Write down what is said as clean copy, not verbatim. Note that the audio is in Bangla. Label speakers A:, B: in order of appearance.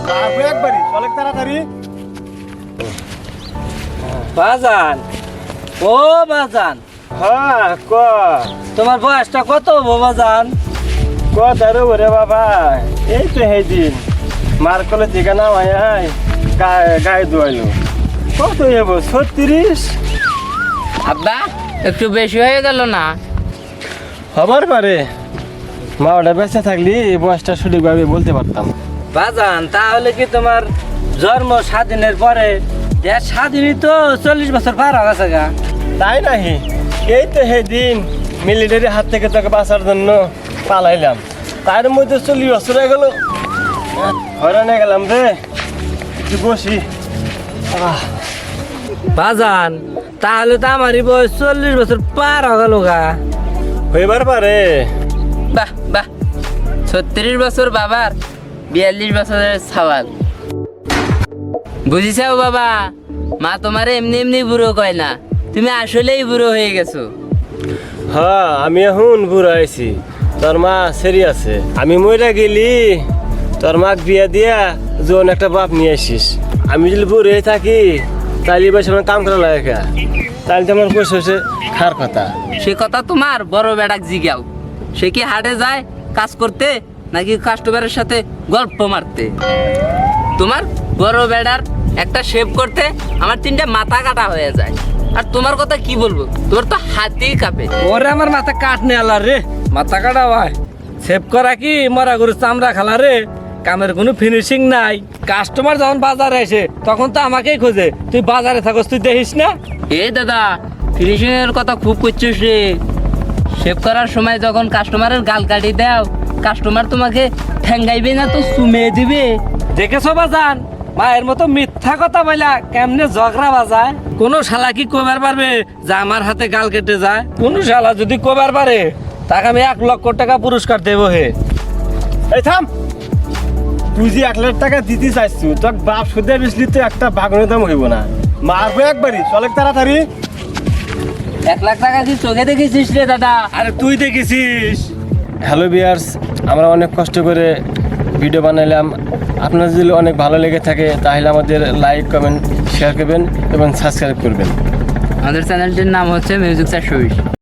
A: মারবো একবারই, চলে তাড়াতাড়ি।
B: বাজান, ও বাজান,
A: হ্যাঁ ক
B: তোমার বয়সটা কত বাজান?
A: দারু রে বাবা, এই তো সেই দিন মার কলে থেকে নামাই গায়ে ধোয়াইলো। কত হইব 36?
C: আব্বা একটু বেশি হয়ে গেল না?
A: হবার পারে, মা ওটা বেঁচে থাকলি এই বয়সটা সঠিকভাবে বলতে পারতাম।
B: বাজান, তাহলে কি তোমার জন্ম স্বাধীনের পরে দেশ স্বাধীনই তো 40 বছর পার হয়ে গেছে গা?
A: তাই নাহি, এই তো সেই দিন মিলিটারি হাত থেকে তোকে বাঁচার জন্য পালাইলাম, তার মধ্যে 40 বছর হয়ে গেল। হয়রান হয়ে গেলাম রে, একটু বসি।
B: বাজান, তাহলে তো আমারই বয়স 40 বছর পার হয়ে গেল গা।
A: হইবার পারে।
C: বাহ বাহ, 36 বছর বাবার, 42 বছরের সওয়াল। বুঝিসাও বাবা, মা তোমার এমনি এমনি বুড়ো কয় না, তুমি আসলেই বুড়ো হয়ে গেছো।
A: হ্যাঁ, আমি এখন বুড়ো আইছি, তোর মা সেরি আছে। আমি মইরা গেলি তোর মাক বিয়া দিয়া যখন একটা বাপ নিয়ে আসিস। আমি যদি বুড়ো হয়ে থাকি তাহলে বেশ আমার কাম করা লাগে, তাহলে তো আমার বসে বসে খার কথা।
C: সে কথা তোমার বড় বেড়াক জিগাও, সে কি হাটে যায় কাজ করতে নাকি কাস্টমারের সাথে গল্প মারতে? তোমার বড় বেড়ার একটা শেভ করতে আমার 3টা মাথা কাটা হয়ে যায়, আর তোমার কথা কি বলবো, তোমার তো হাতেই কাঁপে।
B: ওরে আমার মাথা কাটনে আলার রে, মাথা কাটা ভাই সেভ করা কি মরা গরু চামড়া খালা রে, কামের কোনো ফিনিশিং নাই। কাস্টমার যখন বাজারে আসে তখন তো আমাকেই খোঁজে, তুই বাজারে থাকস তুই দেখিস না?
C: এ দাদা, ফিনিশিং এর কথা খুব করছিস রে। শেভ করার সময় যখন কাস্টমারের গাল কাটি দাও, কাস্টমার তোমাকে ঠ্যাঙ্গাইবে না তো চুমে দিবে।
B: দেখেছো বাজান, মায়ের মতো মিথ্যা কথা বলা কেমনে ঝগড়া বাজায়। কোন শালা কি কবার পারবে যে আমার হাতে গাল কেটে যায়? কোন শালা যদি কবার পারে তাকে আমি 1 লক্ষ টাকা পুরস্কার দেবো হে।
A: এই থাম, তুই যে 1 লাখ টাকা দিতে চাইছু, তোর বাপ সুদে বেশলি তো একটা বাগনের দাম হইব না। মারবো একবারই, চলে তাড়াতাড়ি।
C: 1 লাখ টাকা দিয়ে চোখে দেখেছিস রে দাদা?
B: আরে তুই দেখেছিস?
A: হ্যালো ভিউয়ার্স, আমরা অনেক কষ্ট করে ভিডিও বানাইলাম। আপনার যদি অনেক ভালো লেগে থাকে তাহলে আমাদের লাইক, কমেন্ট, শেয়ার করবেন এবং সাবস্ক্রাইব করবেন।
C: আমাদের চ্যানেলটির নাম হচ্ছে মিউজিক 420।